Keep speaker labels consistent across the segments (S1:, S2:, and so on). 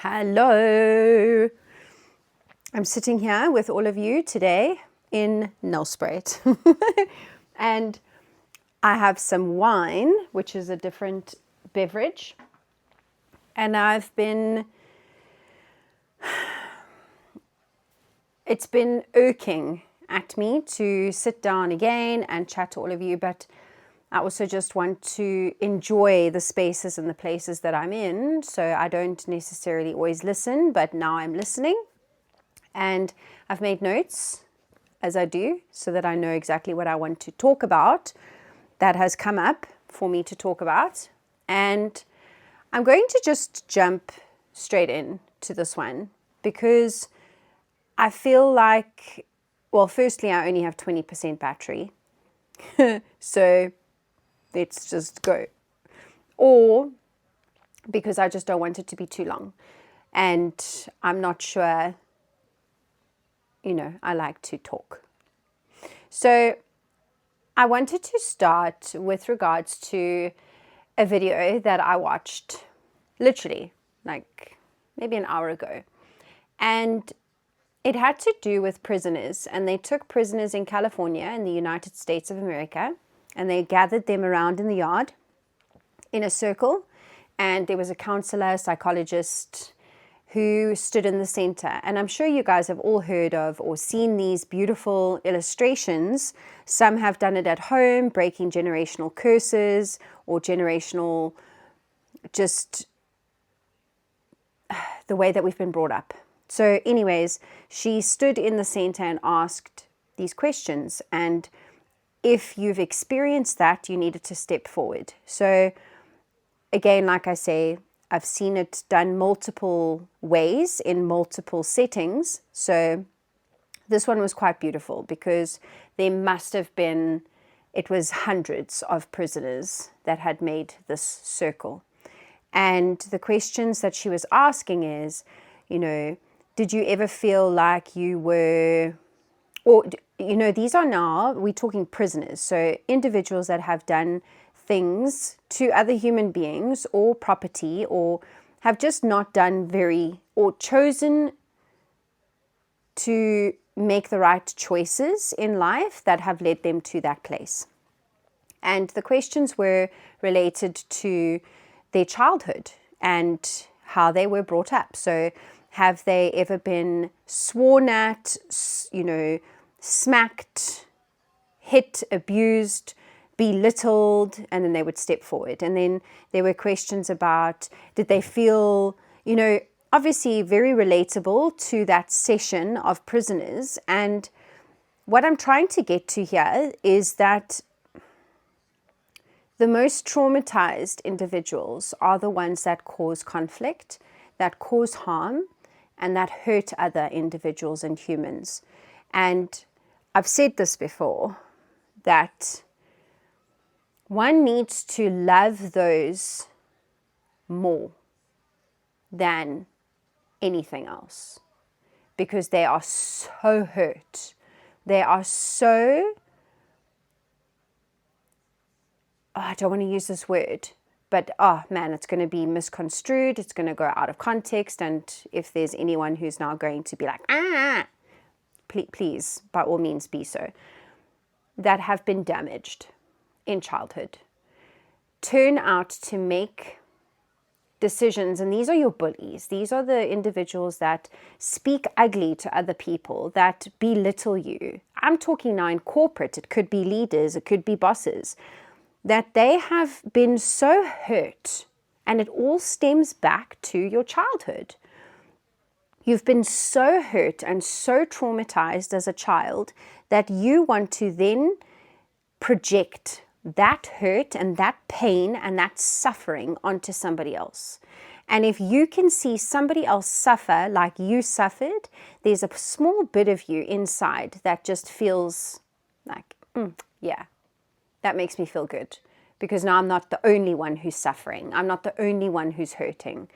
S1: Hello. I'm sitting here with all of you today in Nelspruit. And I have some wine, which is a different beverage. And it's been irking at me to sit down again and chat to all of you, but I also just want to enjoy the spaces and the places that I'm in. So I don't necessarily always listen, but now I'm listening. And I've made notes as I do so that I know exactly what I want to talk about that has come up for me to talk about. And I'm going to just jump straight in to this one because I feel like, well, firstly, I only have 20% battery. So let's just go. Or because I just don't want it to be too long. And I'm not sure, I like to talk. So I wanted to start with regards to a video that I watched literally like maybe an hour ago. And it had to do with prisoners, and they took prisoners in California in the United States of America, and they gathered them around in the yard in a circle, and there was a counselor, a psychologist who stood in the center. And I'm sure you guys have all heard of or seen these beautiful illustrations. Some have done it at home, breaking generational curses or generational, just the way that we've been brought up. So anyways, she stood in the center and asked these questions. And if you've experienced that, you needed to step forward. So again, like I say, I've seen it done multiple ways in multiple settings. So this one was quite beautiful because there must have been, it was hundreds of prisoners that had made this circle. And the questions that she was asking is, did you ever feel like you were, or, these are now, we're talking prisoners. So individuals that have done things to other human beings or property, or have just not done or chosen to make the right choices in life that have led them to that place. And the questions were related to their childhood and how they were brought up. So have they ever been sworn at, smacked, hit, abused, belittled, and then they would step forward. And then there were questions about, did they feel, obviously very relatable to that session of prisoners. And what I'm trying to get to here is that the most traumatized individuals are the ones that cause conflict, that cause harm, and that hurt other individuals and humans. And I've said this before, that one needs to love those more than anything else because they are so hurt. They are so, I don't want to use this word, but it's going to be misconstrued. It's going to go out of context. And if there's anyone who's now going to be like, please, by all means be so, that have been damaged in childhood, turn out to make decisions. And these are your bullies. These are the individuals that speak ugly to other people, that belittle you. I'm talking now in corporate. It could be leaders. It could be bosses. That they have been so hurt, and it all stems back to your childhood. You've been so hurt and so traumatized as a child that you want to then project that hurt and that pain and that suffering onto somebody else. And if you can see somebody else suffer like you suffered, there's a small bit of you inside that just feels like, yeah, that makes me feel good. Because now I'm not the only one who's suffering. I'm not the only one who's hurting.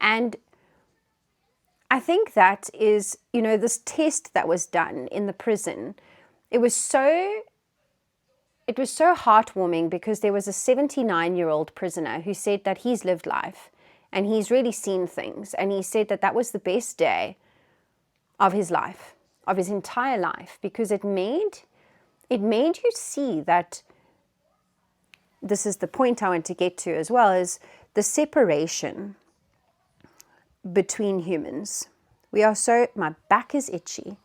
S1: And I think that is, this test that was done in the prison, it was so heartwarming because there was a 79-year-old prisoner who said that he's lived life And he's really seen things. And he said that that was the best day of his life, of his entire life, because it made you see that, this is the point I want to get to as well, is the separation between humans. We are so, my back is itchy.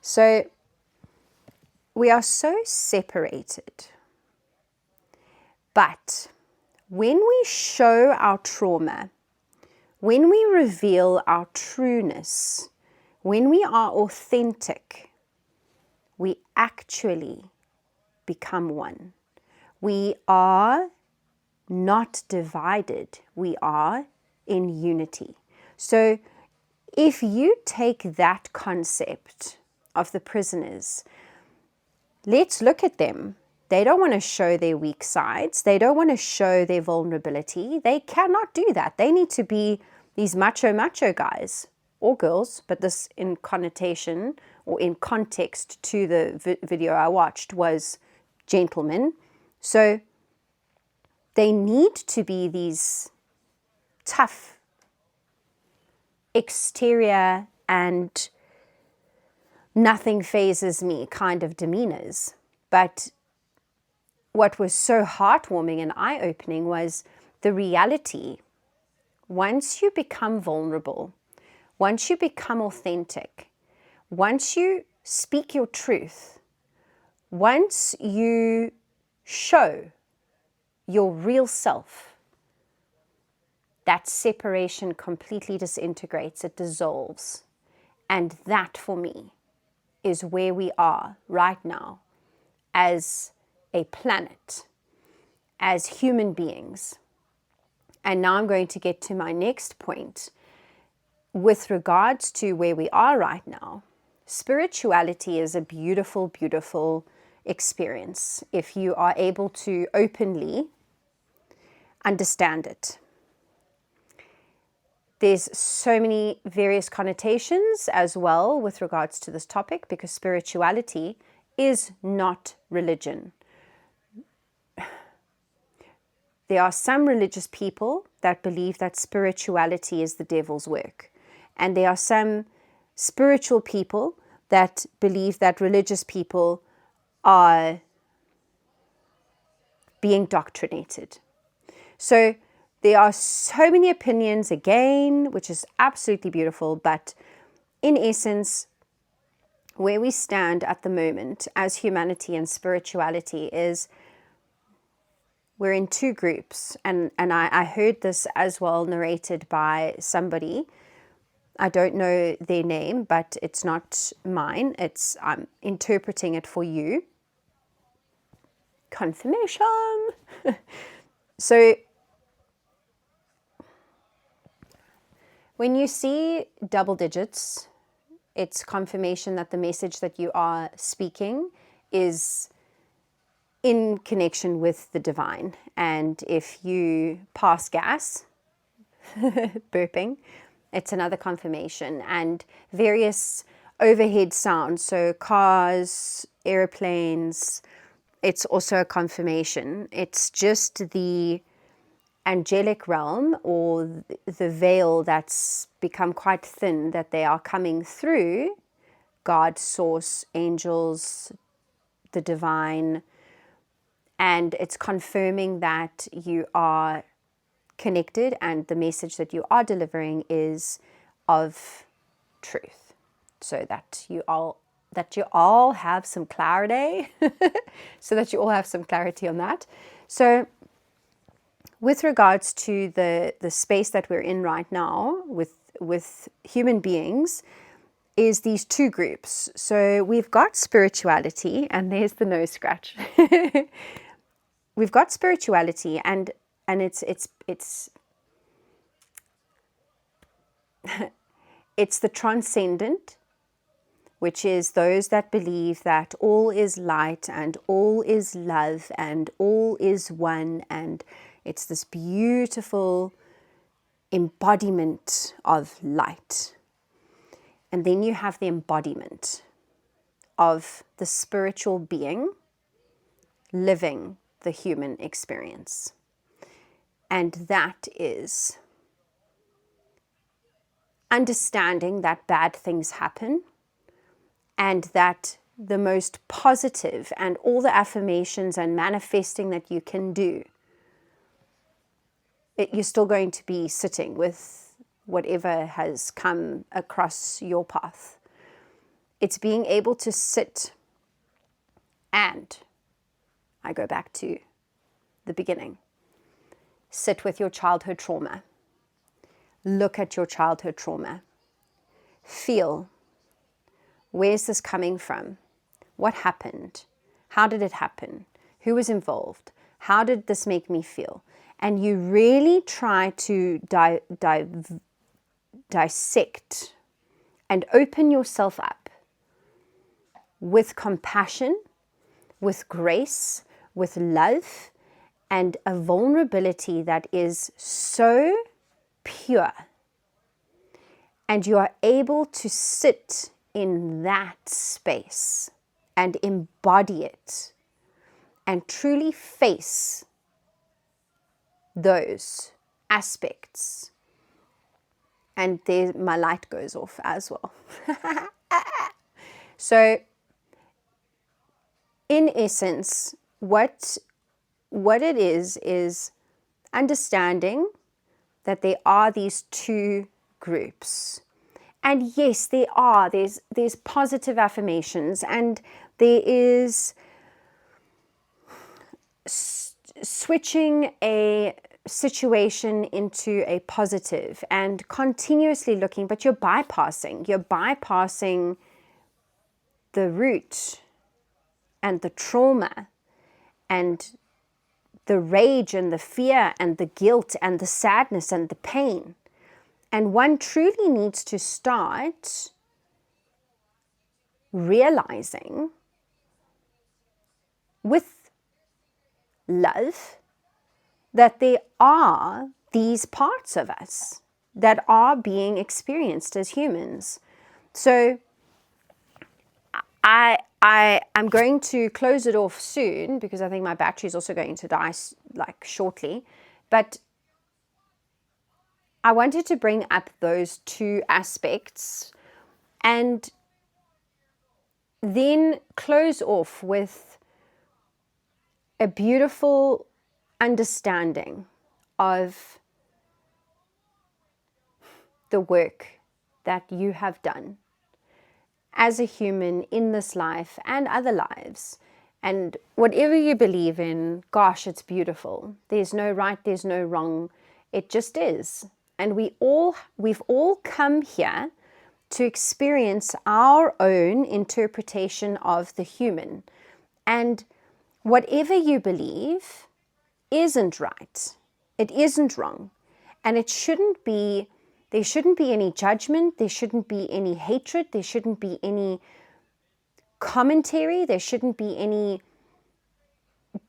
S1: So we are so separated. But when we show our trauma, when we reveal our trueness, when we are authentic, we actually become one. We are not divided. We are in unity. So if you take that concept of the prisoners, let's look at them. They don't want to show their weak sides. They don't want to show their vulnerability. They cannot do that. They need to be these macho guys or girls, but this in connotation or in context to the video I watched was gentlemen. So they need to be these tough exterior and nothing phases me kind of demeanors. But what was so heartwarming and eye-opening was the reality. Once you become vulnerable, once you become authentic, once you speak your truth, once you show your real self, that separation completely disintegrates, it dissolves. And that for me is where we are right now as a planet, as human beings. And now I'm going to get to my next point with regards to where we are right now. Spirituality is a beautiful, beautiful experience if you are able to openly understand it. There's so many various connotations as well with regards to this topic, because spirituality is not religion. There are some religious people that believe that spirituality is the devil's work. And there are some spiritual people that believe that religious people are being indoctrinated. So there are so many opinions again, which is absolutely beautiful. But in essence, where we stand at the moment as humanity and spirituality is we're in two groups. And I heard this as well narrated by somebody. I don't know their name, but it's not mine. I'm interpreting it for you. Confirmation. So when you see double digits, it's confirmation that the message that you are speaking is in connection with the divine. And if you pass gas, burping, it's another confirmation. And various overhead sounds, so cars, airplanes, it's also a confirmation. It's just the angelic realm or the veil that's become quite thin that they are coming through. God, source, angels, the divine. And it's confirming that you are connected and the message that you are delivering is of truth. So that you all have some clarity. So that you all have some clarity on that. So with regards to the space that we're in right now with human beings, is these two groups. So we've got spirituality, and there's the nose scratch. We've got spirituality, and it's it's the transcendent, which is those that believe that all is light and all is love and all is one, and it's this beautiful embodiment of light. And then you have the embodiment of the spiritual being living the human experience. And that is understanding that bad things happen, and that the most positive and all the affirmations and manifesting that you can do, you're still going to be sitting with whatever has come across your path. It's being able to sit, and I go back to the beginning. Sit with your childhood trauma. Look at your childhood trauma. Feel, where's this coming from? What happened? How did it happen? Who was involved? How did this make me feel? And you really try to dissect and open yourself up with compassion, with grace, with love, and a vulnerability that is so pure. And you are able to sit in that space and embody it and truly face those aspects. And there, my light goes off as well. So, in essence, what it is understanding that there are these two groups. And yes, there's positive affirmations, and there is switching a situation into a positive and continuously looking, but you're bypassing the root and the trauma and the rage and the fear and the guilt and the sadness and the pain. And one truly needs to start realizing with love that there are these parts of us that are being experienced as humans. So I'm going to close it off soon because I think my battery is also going to die like shortly. But I wanted to bring up those two aspects and then close off with a beautiful understanding of the work that you have done as a human in this life and other lives. And whatever you believe in, gosh, it's beautiful. There's no right, there's no wrong. It just is. And we've all come here to experience our own interpretation of the human. And whatever you believe isn't right. It isn't wrong. And it shouldn't be, there shouldn't be any judgment. There shouldn't be any hatred. There shouldn't be any commentary. There shouldn't be any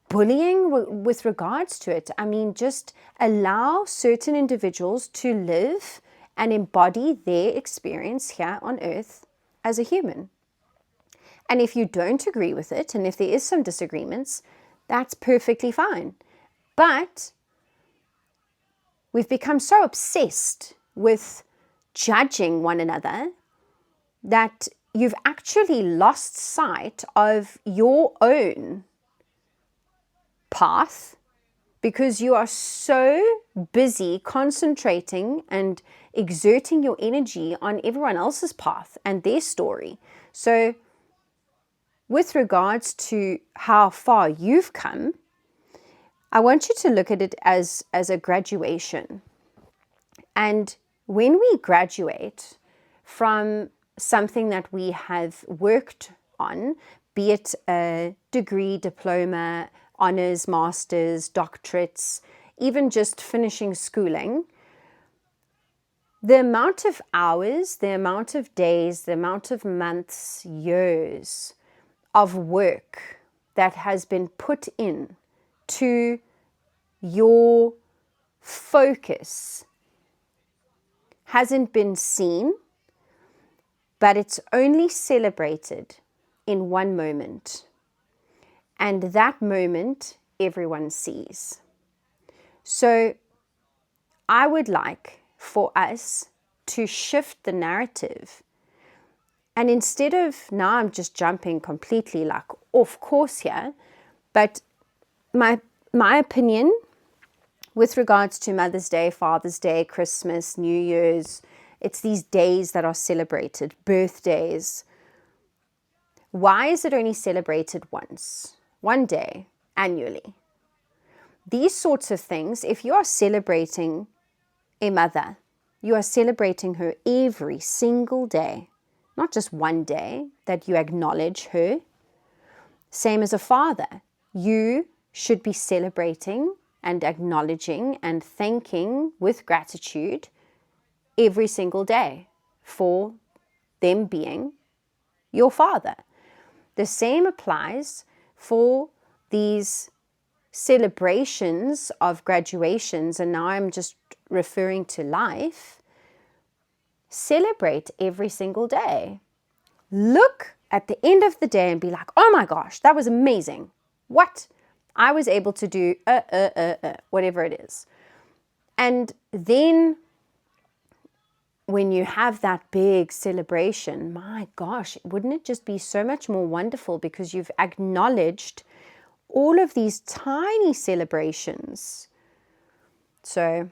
S1: bullying with regards to it. I mean, just allow certain individuals to live and embody their experience here on earth as a human. And if you don't agree with it, and if there is some disagreements, that's perfectly fine. But we've become so obsessed with judging one another that you've actually lost sight of your own path because you are so busy concentrating and exerting your energy on everyone else's path and their story. So with regards to how far you've come, I want you to look at it as a graduation. And when we graduate from something that we have worked on, be it a degree, diploma, honors, masters, doctorates, even just finishing schooling, the amount of hours, the amount of days, the amount of months, years of work that has been put in to your focus hasn't been seen, but it's only celebrated in one moment. And that moment, everyone sees. So I would like for us to shift the narrative. And instead of, now I'm just jumping completely like off course here, but my opinion with regards to Mother's Day, Father's Day, Christmas, New Year's, it's these days that are celebrated, birthdays. Why is it only celebrated once, one day, annually? These sorts of things, if you are celebrating a mother, you are celebrating her every single day, not just one day that you acknowledge her. Same as a father, you should be celebrating and acknowledging and thanking with gratitude every single day for them being your father. The same applies for these celebrations of graduations, and now I'm just referring to life. Celebrate every single day. Look at the end of the day and be like, oh my gosh, that was amazing. What? I was able to do whatever it is. And then when you have that big celebration, my gosh, wouldn't it just be so much more wonderful because you've acknowledged all of these tiny celebrations. So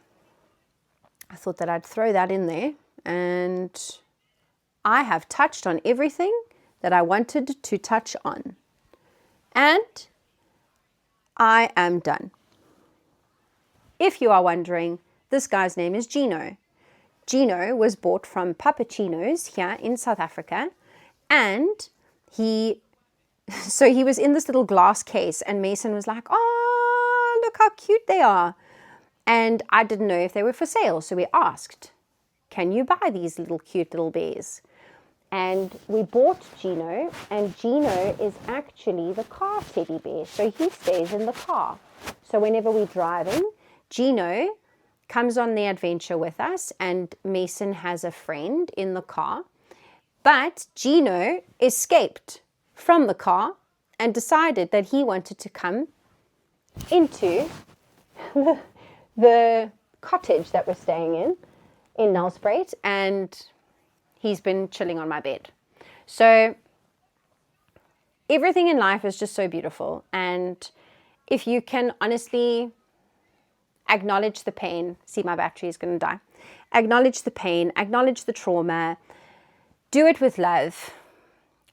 S1: I thought that I'd throw that in there, and I have touched on everything that I wanted to touch on. And I am done. If you are wondering, this guy's name is Gino. Gino was bought from Pappuccino's here in South Africa, and he was in this little glass case, and Mason was like, oh, look how cute they are. And I didn't know if they were for sale, so we asked, can you buy these little cute little bears? And we bought Gino, and Gino is actually the car teddy bear, so he stays in the car. So whenever we're driving, Gino comes on the adventure with us, and Mason has a friend in the car. But Gino escaped from the car and decided that he wanted to come into the cottage that we're staying in Nelspruit, and he's been chilling on my bed. So everything in life is just so beautiful. And if you can honestly acknowledge the pain, see, my battery is going to die. Acknowledge the pain, acknowledge the trauma, do it with love.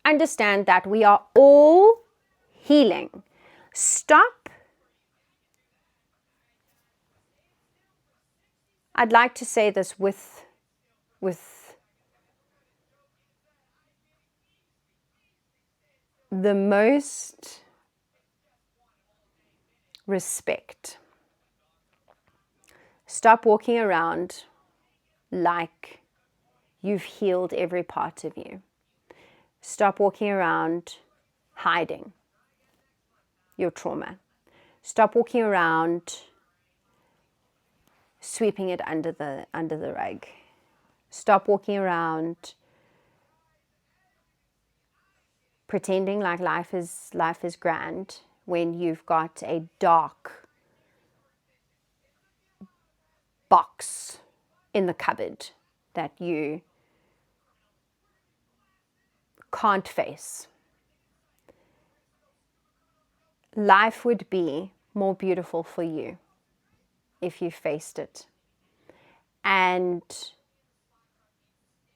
S1: Understand that we are all healing. Stop. I'd like to say this with the most respect. Stop walking around like you've healed every part of you. Stop walking around hiding your trauma. Stop walking around sweeping it under the rug. Stop walking around pretending like life is grand when you've got a dark box in the cupboard that you can't face. Life would be more beautiful for you if you faced it. And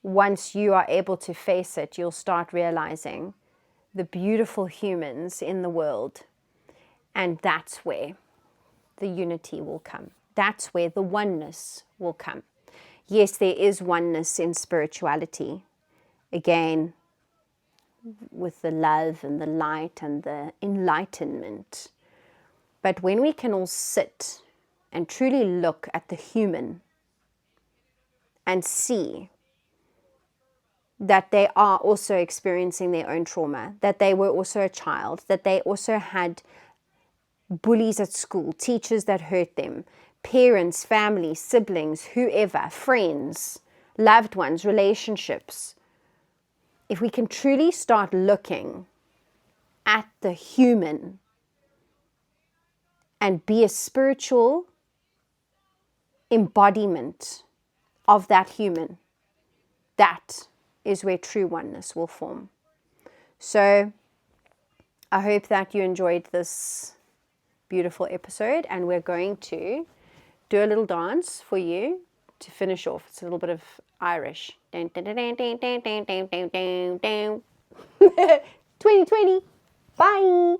S1: once you are able to face it, you'll start realizing the beautiful humans in the world. And that's where the unity will come. That's where the oneness will come. Yes, there is oneness in spirituality. Again, with the love and the light and the enlightenment. But when we can all sit and truly look at the human and see that they are also experiencing their own trauma, that they were also a child, that they also had bullies at school, teachers that hurt them, parents, family, siblings, whoever, friends, loved ones, relationships. If we can truly start looking at the human and be a spiritual embodiment of that human, that is where true oneness will form. So I hope that you enjoyed this beautiful episode, and we're going to do a little dance for you to finish off. It's a little bit of Irish. 2020. Bye.